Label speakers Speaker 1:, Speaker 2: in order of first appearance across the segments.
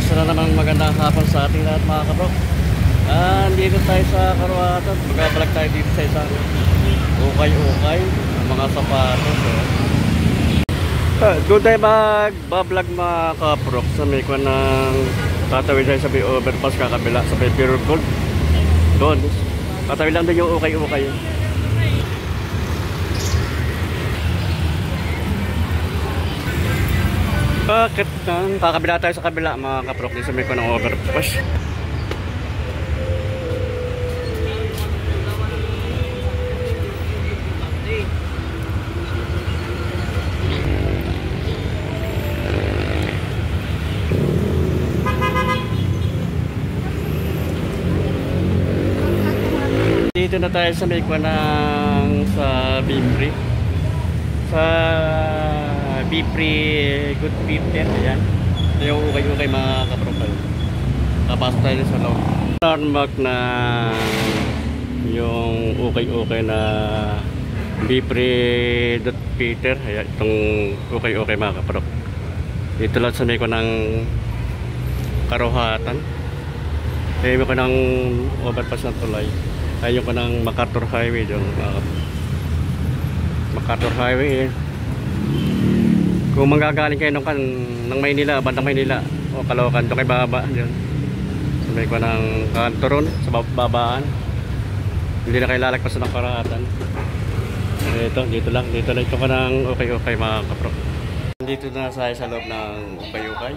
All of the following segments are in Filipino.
Speaker 1: Isa na namang magandang hapon sa ating lahat mga kabro. Dito tayo sa Karuhatan. Magbabalag tayo dito sa isang ukay-ukay mga sapatos. Doon tayo magbablog mga kabro. Sa may kwan ng tatawid tayo sa may overpass kakabila sa may Pure Gold. Doon. Tatawid lang doon yung ukay-ukay. Bakit kakabila tayo sa kabila mga kaprok din sa may ko ng overpass. Dito na tayo sa may ko ng sa Bipri. Sa Bipri Good Peter, ayan. Yung ukay-ukay mga kapropal. Tapasok tayo sa loob. Tarmac na yung ukay-ukay na Bipri Good Peter, ayan. Itong ukay-ukay mga kaprop. Dito lang sa may ko ng Karuhatan. Ayun ko ng overpass ng tulay. Ayun ko ng MacArthur Highway doon mga kaprop. MacArthur Highway eh. Kung manggagaling kayo ng Maynila, bandang Maynila o Caloocan, doon kayo bababa dyan. Sabay ko ng kantoron sa babaan. Hindi na kayo lalagpasan ng Karuhatan. Dito lang ito ko ng ukay-ukay mga kapro. Dito na sa loob ng ukay-ukay.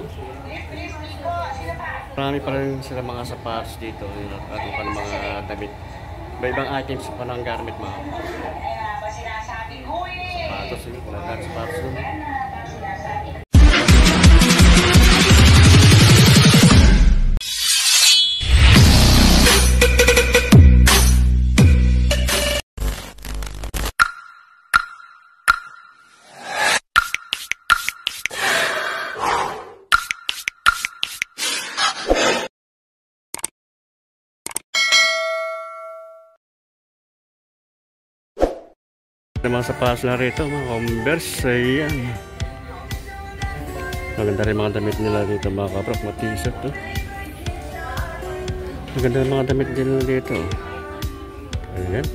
Speaker 1: Marami pa rin sila mga sapatos dito at pa ng mga damit. Iba-ibang items pa ng garment mga kapro. Sapatos yun, kung sapatos yun. Mga sapatos na rito, mga Converse, ayan. Maganda rin mga damit nila dito mga kaprok, mga t-shirt to. Maganda rin mga damit nila dito. Ayan.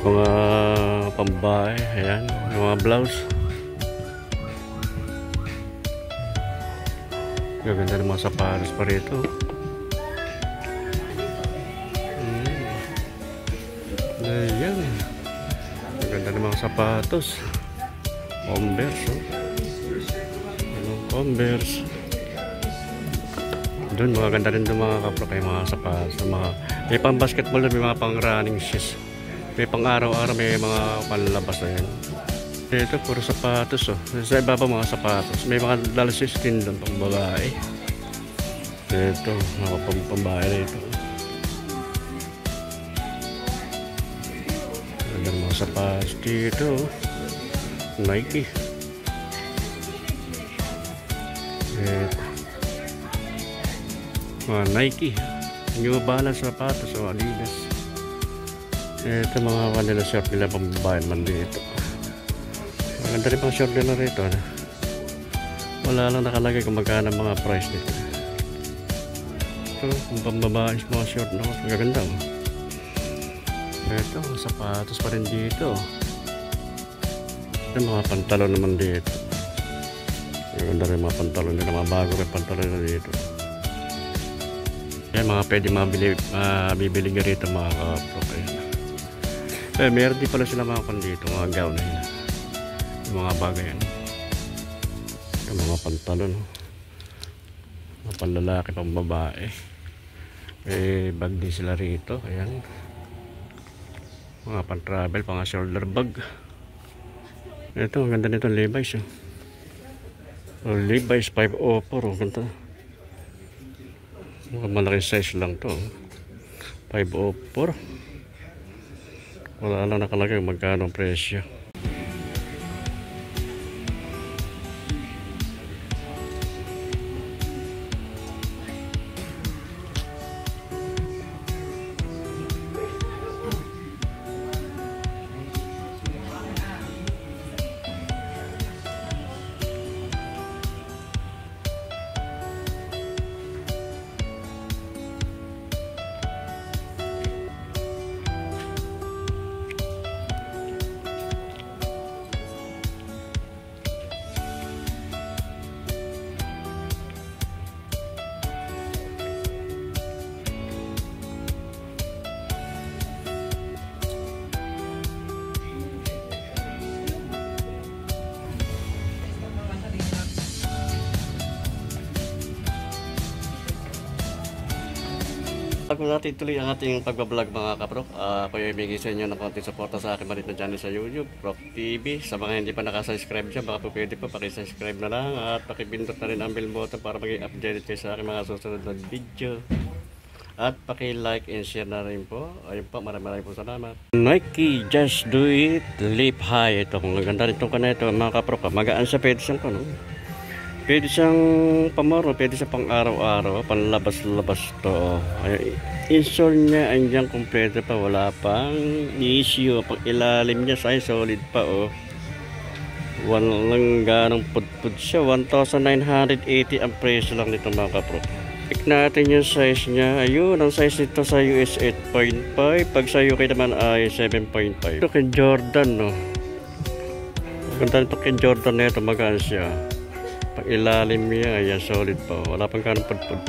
Speaker 1: Mga pambahay, ayan. Mga blouse. Maganda rin mga sapatos pa rito. Ayan. Maganda ng mga sapatos. Converse. Converse. Doon maganda rin doon mga kapro kay mga sapatos. May pang basketball doon, may mga pang running shoes. May pang araw-araw, may mga panlabas na yan. Dito puro sapatos. Sa iba pa mga sapatos. May mga dalasis din doon pang babae. Dito mga pambahay na ito. Mga sapatos dito Nike mga Nike New Balance sapatos o Adidas. Ito mga kanila short nila pambabayan man dito. Maganda rin pang short nila rito wala lang nakalagay kung magkano mga price nito. Ito kung pambabayan mga short na magaganda ito, sapatos pa rin dito. Ito mga pantalon naman dito. Maganda rin mga pantalon nila, mga bago rin pantalon na dito. Yan mga pwede bibili nga rito mga kapro. Meron din pala sila mga pan dito, mga gown na yun. Yung mga bagay yan. Yung mga pantalon. Mga panlalaki, pambabae. Bag din sila rito. Ayan. Mga pan-travel, pang shoulder bag. Ito, ang ganda nito Levi's. Levi's 504. Ang ganda. Malaking size lang to. 504. Wala lang nakalagay magkano ang presyo. Bago natin tuloy ang ating pagbablog mga kaprok, ako yung bigay sa inyo ng konting suporta sa aking malit na channel sa YouTube, Prok TV. Sa mga hindi pa nakasubscribe dyan, baka po pwede po pakisubscribe na lang at pakipindot na rin ang bell button para maging updated kayo sa aking mga susunod na video. At paki-like and share na rin po. Ayun po, maraming po salamat. Nike Just Do It Lift High. Ito, kung maganda rin itong kanito mga kaprok, magaan sa pwede siyang kano. Pwede siyang pamoro, pwede siyang pang araw-araw, panlabas-labas to. Ay, install niya, andyan kompleto pa, wala pang issue. Pang ilalim niya, size solid pa oh. Walang ganong pudpud siya, 1,980 ang presyo lang nito mga kapro. Check natin yung size niya. Ayun, ang size nito sa US 8.5, pag sa UK naman ay 7.5. Ito kay Jordan no. Ganda nito kay Jordan na ito, magaan siya. Pag ilalim niya, ayan, solid pa. Wala pang kanong pudpud.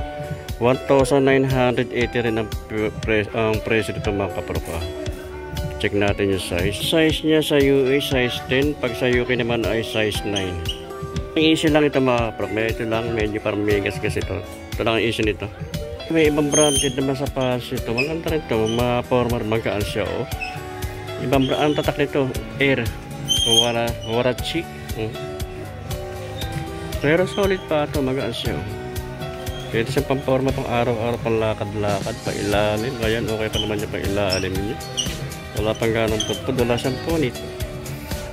Speaker 1: 1,980 rin ang presyo dito mga kapropa. Check natin yung size. Size niya sa US, size 10. Pag sa UK naman ay size 9. Ang issue lang ito mga kapropa. Ito lang, medyo parang megas-gas ito. Ito lang ang issue nito. May ibang branded naman sa pass ito. Maganda rin ito. Ma-former, magkaan siya. Oh. Ibang brand tatak nito. Air. Warachi. Pero solid pa ito, magaan siya. Pwede siyang pamporma pang araw-araw, pang lakad-lakad, pang ilalim. Ayan, okay pa naman niya pang ilalim niya. Wala pang ganong pudpud, wala siyang punit.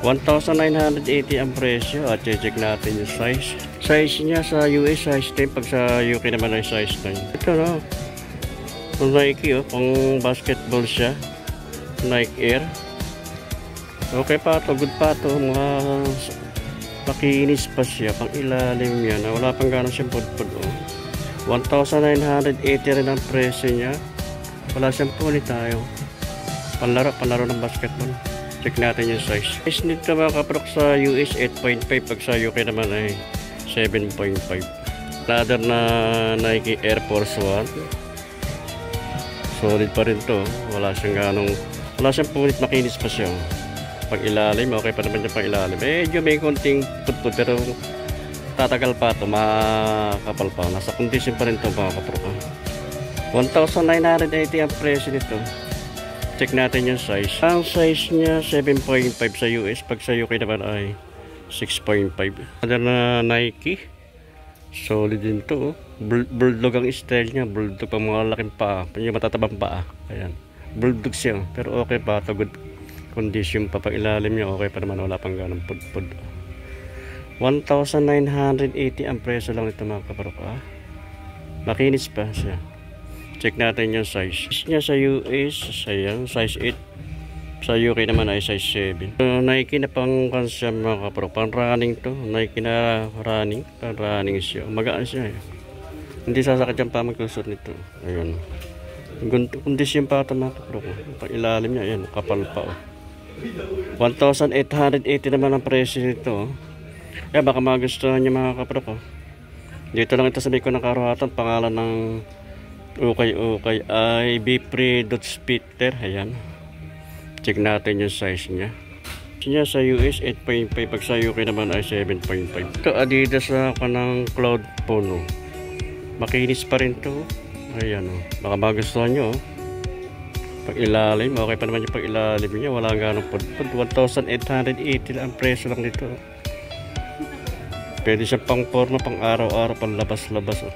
Speaker 1: 1,980 ang presyo at check natin yung size. Size niya sa US, size 10, pag sa UK naman ay size 9. Ito no, kung Nike oh, pang basketball siya. Nike Air. Okay pa ito, good pa ito. Mga pakinis pa siya, pang ilalim yan, wala pang gano'n siyang pudpud oh. 1,980 rin ang presyo niya, wala siyang punit tayo. Panlaro ng basketball. Check natin yung size. Size nito mga kaprok sa US 8.5, pag sa UK naman ay 7.5. Leather na Nike Air Force 1, solid pa rin to, wala siyang punit, makinis pa siya. Pag ilalim, okay pa naman yung pag ilalim. Medyo may konting putput pero tatagal pa ito, makakapal pa. Nasa condition pa rin ito mga kapropa. 1,980 ang presyo nito. Check natin yung size. Ang size niya 7.5 sa US, pag sa UK naman ay 6.5. Ada na Nike. Solid din to. Bulldog ang style niya. Bulldog pa, mga laking paa. Yung matatabang paa. Ayan. Bulldog siya. Pero okay pa ito, good condition pa. Pag ilalim niya okay pa naman, wala pang ganong pudpud. 1,980 ang presyo lang ito mga kaparok. Makinis pa siya. Check natin yung size. Size niya sa US, sayang, size 8. Sa UK naman ay size 7. Nike na pang kansya mga kaparok. Pang running to. Nike na running. Pang running siya. Magaan siya. Hindi sasakit yung pamagkusot nito. Ayun. Kondisyon pa ito mga kaparok. Pag ilalim niya, ayan, kapal pa oh. 1,880 naman ang presyo nito. Kaya baka magustuhan niyo mga kaprok. Dito lang ito sa Bicol ng Karuhatan. Pangalan ng ukay-ukay ay Bipre.Spitter. Ayan. Check natin yung size niya. Size niya sa US 8.5. Pag sa UK naman ay 7.5. Ito Adidas sa kanang Cloud Phone. Makinis pa rin to. Ayan. Baka magustuhan niyo. Pag ilalim, okay pa naman yung pag ilalim niya, wala ganong pudpud. 1,880 ang presyo lang dito. Pwede siya pang forma, pang araw-araw, pang labas-labas oh.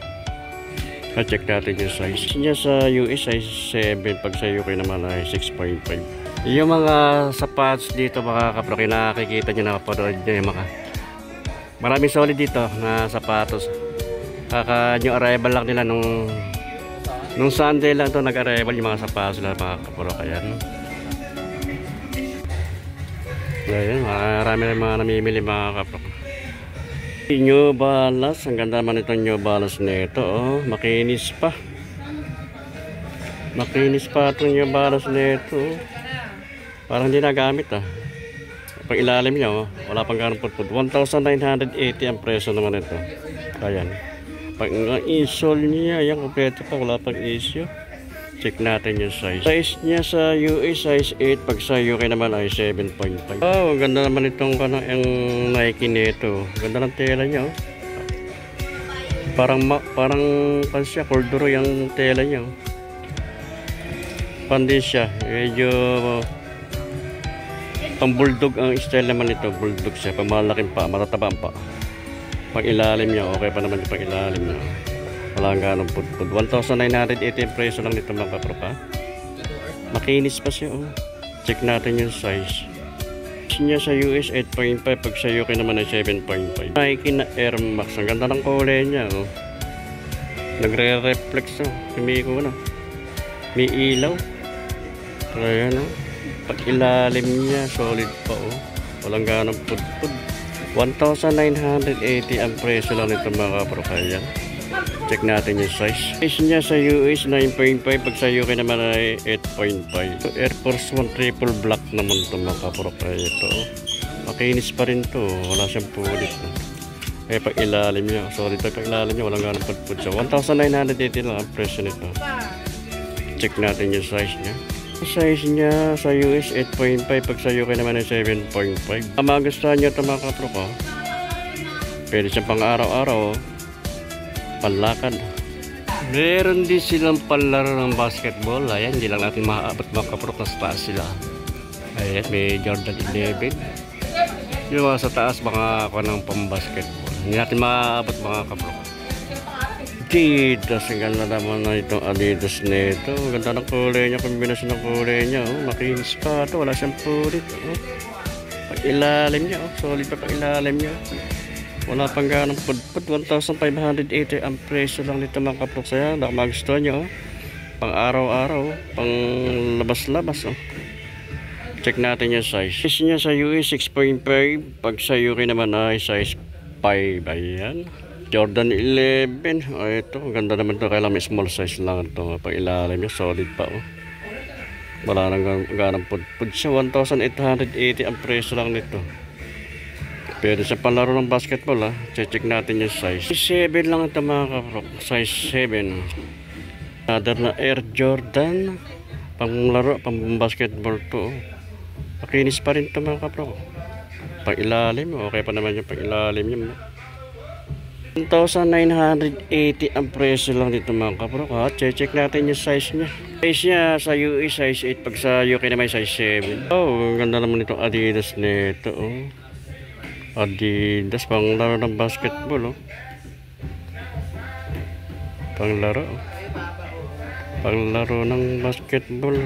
Speaker 1: Check natin yung size niya sa US ay 7, pag sa UK naman ay 6.5. Yung mga sapatos dito mga kaprok, nakikita nyo, nakapanood nyo yung mga maraming solid dito na sapatos. New arrival lang nila nung Sunday lang to nag-arrival yung mga sapatos nila mga kapurok. Ayan. Ayan, marami na mga namimili mga kapurok. New Balance, ang ganda naman itong New Balance nito oh. Makinis pa. Makinis pa itong New Balance nito. Parang hindi nagamit ah. Pag ilalim niya oh, wala pang ganong pudpud. 1,980 ang presyo naman ito. Ayan. Pag insole niya, yan kompleto pa, wala pang issue. Check natin yung size. Size niya sa US size 8, pag sa UK naman ay 7.5. Oh, ganda naman itong yung Nike nito. Ganda ng tela niya oh. Parang pansya corduroy yung tela niya oh. Pandi siya. Medyo pang bulldog ang style naman ito. Bulldog siya. Pang malaking pa. Matatabang pa. Pag ilalim niya. Okay pa naman yung pag ilalim niya. Wala nga ganong pudpud. 1,980 yung presyo lang nito mga kapropa. Makinis pa siya. Oh. Check natin yung size. Niya sa US 8.5. Pag sa UK naman ay 7.5. Nike na Air Max. Ang ganda ng kulay niya. Oh. Nagre-reflex. Oh. Kumiko na. May ilaw. Ayan o. Pag ilalim niya, solid pa o. Walang ganang pudpud. 1,980 ang presyo lang nito mga kapropa. Check natin yung size. Size niya sa US 9.5. Pag sa UK naman ay 8.5. Air Force 1 triple black naman ito mga kapropa. Ito o. Makinis pa rin to. Wala siyang pulit. Eh pag ilalim niya, solid pa pag ilalim niya. Walang ganang pudpud siya. 1,980 lang ang presyo nito. Check natin yung size niya. Size niya sa US 8.5. Pag sa UK naman ay 7.5. Ang magustuhan nyo ito mga kapropa. Pwede siyang pang araw-araw. Panlakad. Meron din silang panlaro ng basketball. Ayan, hindi lang natin maaabot mga kapropa. Sa taas sila. Ayan, may Jordan 11. Yung mga sa taas mga ako ng pang basketball. Hindi natin maaabot mga kapropa. Adidas, ang ganda naman na itong Adidas nito. Ganda ng kulay niya, kombinasyon ng kulay niya. Oh. Makinis pa ito, wala siyang pulit. Oh. Pag ilalim niya, oh. Solid pa pag ilalim niya. Wala pang ganang pudpud. 1,580 ang presyo lang nito mga kapropa. Baka magustuhan niyo. Oh. Pang araw-araw, pang labas-labas. Oh. Check natin yung size. Size niya sa US 6.5. Pag sa UK naman ay size 5. Ayan. Jordan 11. Oh, ito. Ganda naman ito. Kailangan may small size lang ito. Pag ilalim niya, solid pa. Oh. Wala nang ganang pudpud siya. 1,880 ang presyo lang nito. Pwede sa palaro ng basketball. Ha. Check natin yung size. Size 7 lang ito mga kaprop. Size 7. Other na Air Jordan. Pang laro, pang basketball to. Makinis pa rin ito mga kaprop. Pag ilalim. Okay pa naman yung pag ilalim niya. 1,980 ang presyo lang dito mga kapropa. Check natin yung size niya. Size niya sa US size 8. Pag sa UK naman size 7. Oh, ganda naman itong Adidas nito. Oh. Adidas pang laro ng basketball. Oh. Pang laro. Oh. Pang laro ng basketball.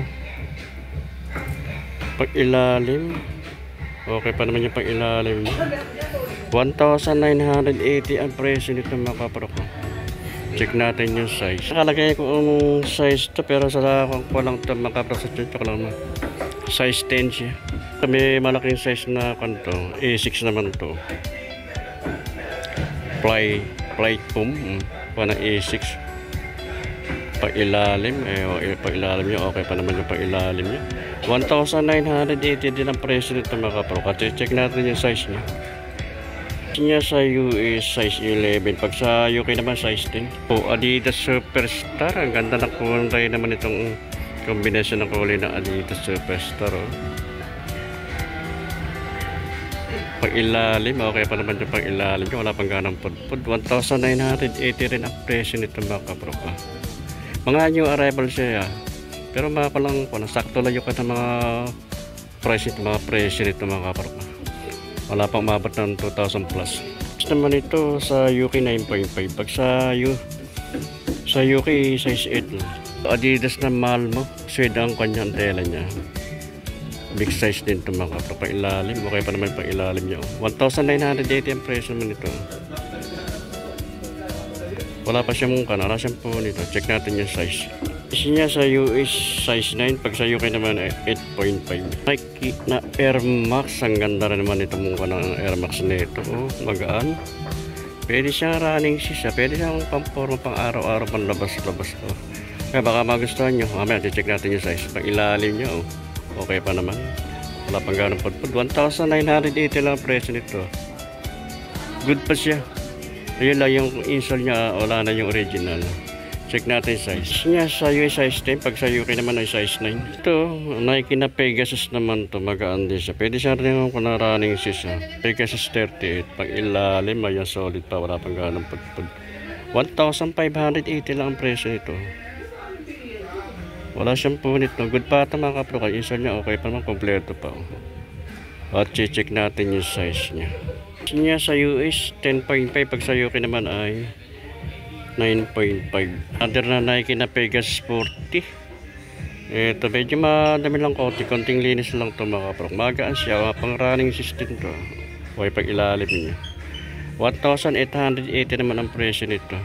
Speaker 1: Pag ilalim. Okay pa naman yung pag ilalim niya. 1,980 ang presyo nito mga kapropa. Check natin yung size. Nakalagay ko ang size to pero sa ko lang ito mga kapropa. Sa check ko lang na size 10 siya. May malaking size na kanto. A6 naman to. Fly foam. Parang A6. Pag ilalim. Pag ilalim niya. Okay pa naman yung pag ilalim niya. 1,980 din ang presyo nito mga kapropa. Check natin yung size niya. Niya sa US size 11. Pag sa UK naman size 10. Oh, Adidas Superstar. Ang ganda ng kulay naman itong kombinasyon ng kulay ng Adidas Superstar. Oh. Pag ilalim, okay pa naman yung pag ilalim. Wala pang ganang pudpud. 1,980 rin ang presyo nito mga kapropa. Mga new arrival siya. Pero mga palang sakto lang yung mga price nito, mga presyo nito mga kapropa. Wala pang umabot ng 2,000 plus. Naman ito sa UK 9.5. Pag sa UK size 8 lang. Adidas na mahal mo. Suede ang kanyang tela niya. Big size din ito mga kapropa. Ilalim. Okay pa naman pang ilalim niya. 1,980 ang presyo naman ito. Wala pa siyang wala siyang po nito. Check natin yung size. Size niya sa US size 9. Pag sa UK naman ay 8.5. Nike na Air Max. Ang ganda rin naman ito mukha ng Air Max nito. Oh, magaan. Pwede siyang running shoes. Pwede siyang pang-forma pang araw-araw pang labas-labas. Oh. Kaya baka magustuhan nyo. Mamaya check natin yung size. Pag ilalim nyo. Oh. Okay pa naman. Wala pang ganang pudpud. 1,980 lang ang presyo nito. Good pa siya. Ayun lang yung insole niya. Wala na yung original. Check natin size. Niya sa US size 10. Pag sa UK naman ay size 9. Ito, Nike na Pegasus naman to. Magaan din siya. Pwede siya rin kung running shoes. Pegasus 38. Pag ilalim, ay solid pa. Wala pang ganang pudpud. 1,580 lang ang presyo nito. Wala siyang punit, no? Good pa ito mga kapro. Kaya isa niya, okay pa naman, kompleto pa. At check natin yung size niya. Size niya sa US, 10.5. Pag sa UK naman ay 9.5. Under na Nike na Pegasus 40. Ito, medyo madami lang konting linis lang ito mga kapro. Magaan siya, pang running system to. Okay, pag ilalim niya. 1,880 naman ang presyo nito.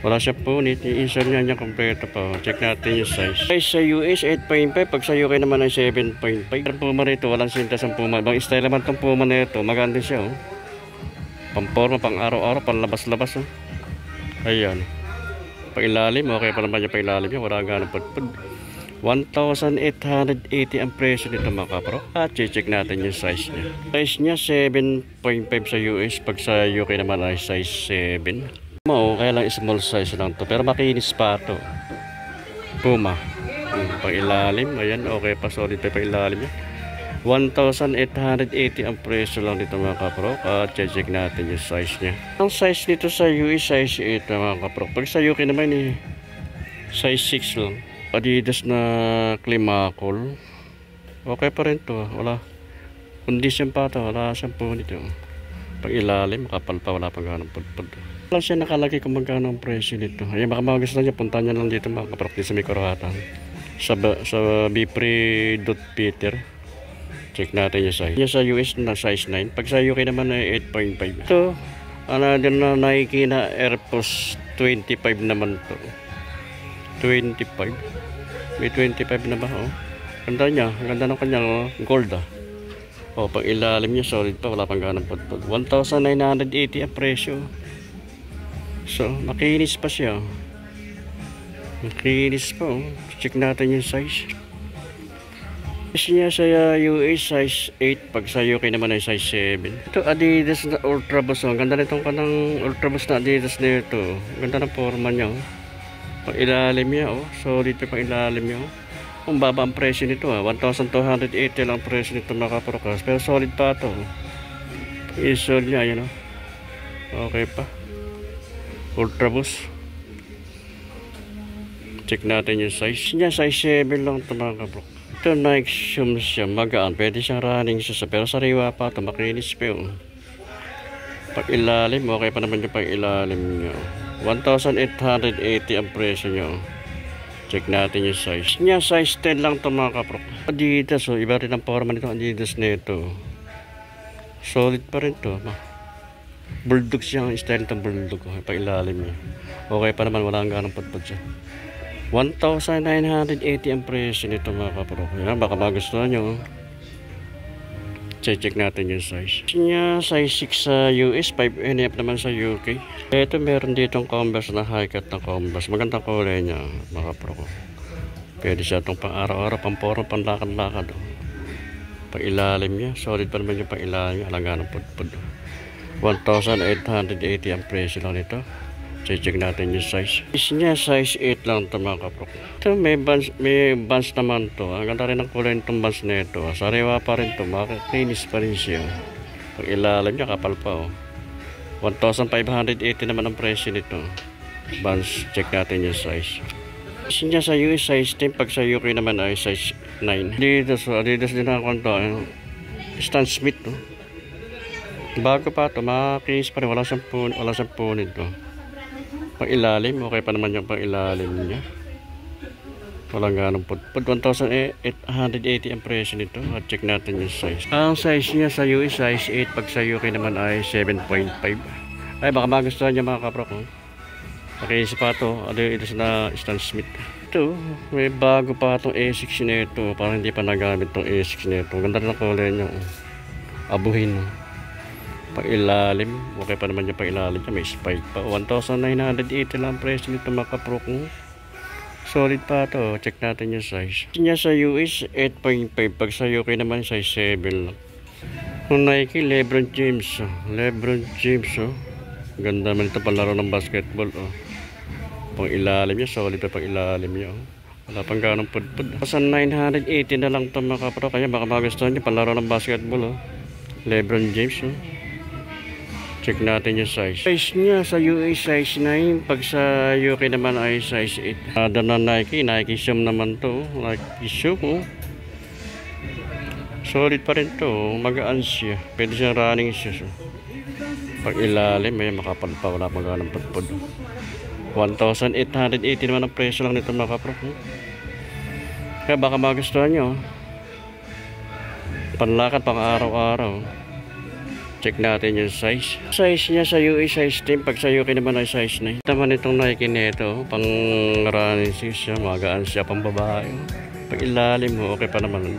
Speaker 1: Wala siya punit, yung isa niya kompleto pa. Check natin yung size. Size sa US 8.5, pag sa UK naman ay 7.5. Ang Puma rito, walang sintas ang Puma. Ibang style naman itong Puma na ito, maganda siya. Oh. Pamporma, pang araw-araw, pang labas-labas. Oh. Ayan. Pag ilalim, okay pa naman yung pag ilalim niya, wala ganang pudpud. 1,880 ang presyo nito mga kapro. At check natin yung size niya. Size niya 7.5 sa US, pag sa UK naman ay size 7. Kaya lang small size lang to, pero makinis pa to. Puma. Pang ilalim, ayan, okay pa, solid pa pang ilalim yan. 1,880 ang presyo lang dito mga kapro. At check natin yung size niya. Ang size nito sa US size 8 mga kapro. Pag sa UK naman size 6 lang. Adidas na Climacool. Okay pa rin to, wala condition pa to, wala siyang punit to. Pag ilalim, kapal pa, wala pang ganong pudpud. Lang siya nakalagay kung magkano ang presyo nito. Ayan, baka magustuhan niya, punta niya lang dito mga kapro, sa Mikoratan. Sa Bipre.Peter. Check natin yung size. Yung sa US na size 9. Pag sa UK naman ay 8.5. Ito, din na Nike na Air Force 25 naman to. 25. May 25 na ba? Oh. Ganda niya. Ganda ng kanya. Oh. Gold ah. Oh, pag ilalim niya, solid pa. Wala pang ganang pudpud. 1,980 ang presyo. So, makinis pa siya. Makinis pa. Oh. Check natin yung size. Size niya sa US size 8, pag sa UK naman ay size 7. Ito Adidas na Ultraboost. Ang ganda nitong kanang Ultraboost na Adidas na ito. Ganda ng forma niya. Pang ilalim niya. Solid pa pang ilalim niya. Ang baba ang presyo nito. 1,280 lang ang presyo nito mga kaprokas. Pero solid pa ito. Isol niya. Yan, okay pa. Ultraboost. Check natin yung size niya. Size 7 lang ito mga kaprokas. Ito Nike shoes siya, magaan, pwede siyang running shoes, pero sariwa pa ito, makinis pa yun. Pag ilalim, okay pa naman yung pag ilalim nyo. 1,880 ang presyo nyo. Check natin yung size niya, size 10 lang ito mga kapro. Adidas, iba rin ang forma nito, Adidas nito. Solid pa rin ito. Bulldog siya, ang style itong bulldog, pag ilalim nyo. Okay pa naman, wala ang ganang pudpud siya. 1,980 ang presyo nito mga kapro. Yan, baka magustuhan nyo. Check natin yung size niya. Size 6 sa US, 5.5 naman sa UK. Ito meron ditong Converse na high cut na Converse. Magandang kulay niya mga kapro. Pwede siya itong pang araw-araw, pang poro, pang lakad-lakad. Pag ilalim niya, solid pa naman yung pang ilalim niya. Alangan ng pudpud. 1,880 ang presyo lang nito. Check natin yung size. Size niya, size 8 lang ito mga kapro. Ito may bands naman to. Ang ganda rin ang kulay nitong bands na ito. Sariwa pa rin ito. Makikinis pa rin siya. Pag ilalim niya, kapal pa. 1,580 naman ang presyo nito. Bands, check natin yung size. Size niya sa US, size 10. Pag sa UK naman ay size 9. Adidas din ako ito. Stan Smith. Bago pa ito. Makikinis pa rin. Wala siyang punit to. Pang ilalim, okay pa naman yung pang ilalim niya. Walang ganong pudpud. 1,880 ang presyo nito. At check natin yung size. Ang size niya sa US size 8. Pag sa UK naman ay 7.5. Ay baka magustuhan niya mga kapro ko. Pakiisa pa ito. Ito na Stan Smith. Ito, may bago pa itong A6 na ito. Parang hindi pa nagamit itong A6 na ito. Ganda na kulay niya. Abuhin. Pag ilalim, okay pa naman yung pag ilalim niya, may spike pa. 1,980 lang ang presyo nito mga kapro kung solid pa ito. Check natin yung size niya sa US 8.5, pag sa UK naman size 7 lang. Kung Nike Lebron James, ganda man ito palaro ng basketball. Pag ilalim niya, solid pa pag ilalim niya. Wala pang ganong pudpud. 1,980 na lang ito mga kapro, kaya baka magustuhan niyo palaro ng basketball. Lebron James. Check natin yung size. Size niya sa US size 9. Pag sa UK naman ay size 8. Ada na Nike. Nike Zoom naman to. Nike Zoom. Oh. Solid pa rin to. Magaan siya. Pwede siyang running shoes. Oh. Pag ilalim may makapal pa. Wala pang ganang pudpud. 1,880 naman ang presyo lang nito mga kapro. Kaya baka magustuhan nyo. Panlakad pang araw-araw. Check natin yung size. Size niya sa US size 10. Pag sa UK naman ay size 9. Naman itong Nike nito. Pang running shoes siya. Magaan siya pang babae. Pag ilalim mo, okay pa naman.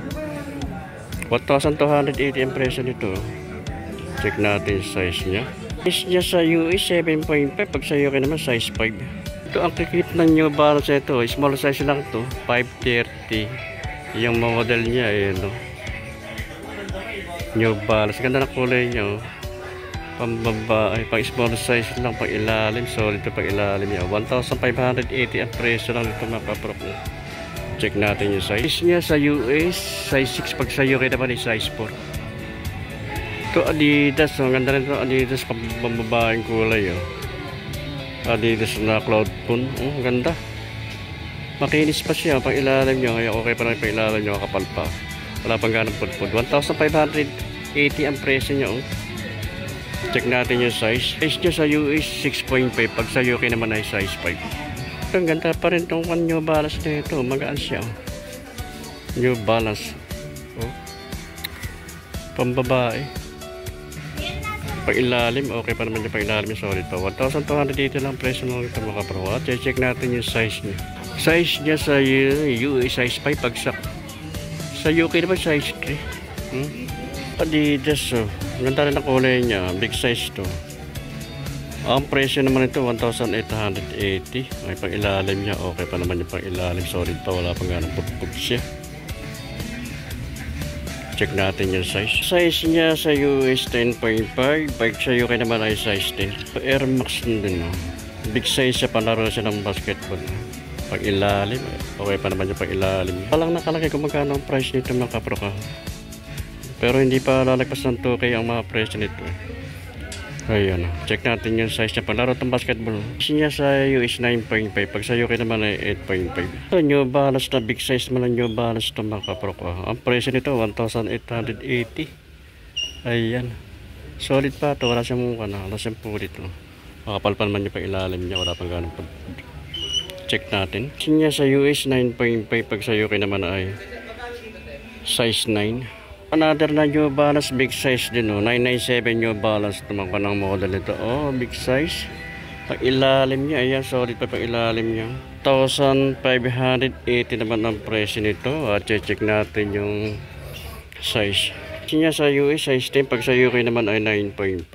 Speaker 1: 1,280 ang presyo nito. Check natin yung size niya. Size niya sa US 7.5. Pag sa UK naman size 5. Ito ang kikit ng New Balance ito. Small size lang to. 530. Yung model niya. Ayan, no? New Balance, ganda na kulay nyo. Pambabae, pang small size lang, pang ilalim. Solid ito pang ilalim niya. 1,580 ang presyo lang dito mga kaprop. Check natin yung size niya sa US size 6. Pag sa UK naman ay size 4. Ito Adidas, oh. Ganda rin ito Adidas, pambabaeng kulay. Oh. Adidas na cloud phone. Oh, ganda. Makinis pa siya pang ilalim niya. Kaya okay pa lang pang ilalim niya, kapal pa. Wala pang ganang pudpud. 1,580 ang presyo niya. Oh. Check natin yung size. Size niya sa US 6.5. Pag sa UK naman ay size 5. Ang ganda pa rin itong New Balance na ito. Magaan siya. Oh. New Balance. Oh. Pambabae. Pag ilalim, okay pa naman yung pag ilalim. Solid pa. 1,280 lang presyo ng ito mga kapro. Check natin yung size niya. Size niya sa US size 5. Pag sa UK naman size 3. Adidas, oh. Ganda rin ang kulay niya. Big size to. Ang presyo naman ito 1,880. May pang ilalim niya. Okay pa naman yung pang ilalim. Solid pa. Wala pang ganang pudpud siya. Check natin yung size. Size niya sa US 10.5. Pag sa UK naman ay size 10. Air Max din, oh. Big size siya. Panlaro siya ng basketball. Pag ilalim, okay pa naman yung pag ilalim. Walang nakalagay kung magkano ang price nito mga kapro ka. Pero hindi pa lalagpas ng 2K ang mga presyo nito. Ayan, check natin yung size niya. Panlaro ng basketball. Size niya sa US 9.5. Pag sa UK naman ay 8.5. So, New Balance na big size man ang New Balance ito mga kapro ka. Ang presyo nito 1,880. Ayan. Solid pa ito. Wala siyang pulit. Makapal pa naman yung pag ilalim niya. Wala pang ganun. Check natin. Size niya sa US 9.5. Pag sa UK naman ay size 9. Another na New Balance big size din, oh. 997 New Balance naman ko ng model nito. Oh, big size. Pag ilalim niya, ayan, solid pa pag ilalim niya. 1,580 naman ang presyo nito. At check natin yung size. Size niya sa US size 10. Pag sa UK naman ay 9.5.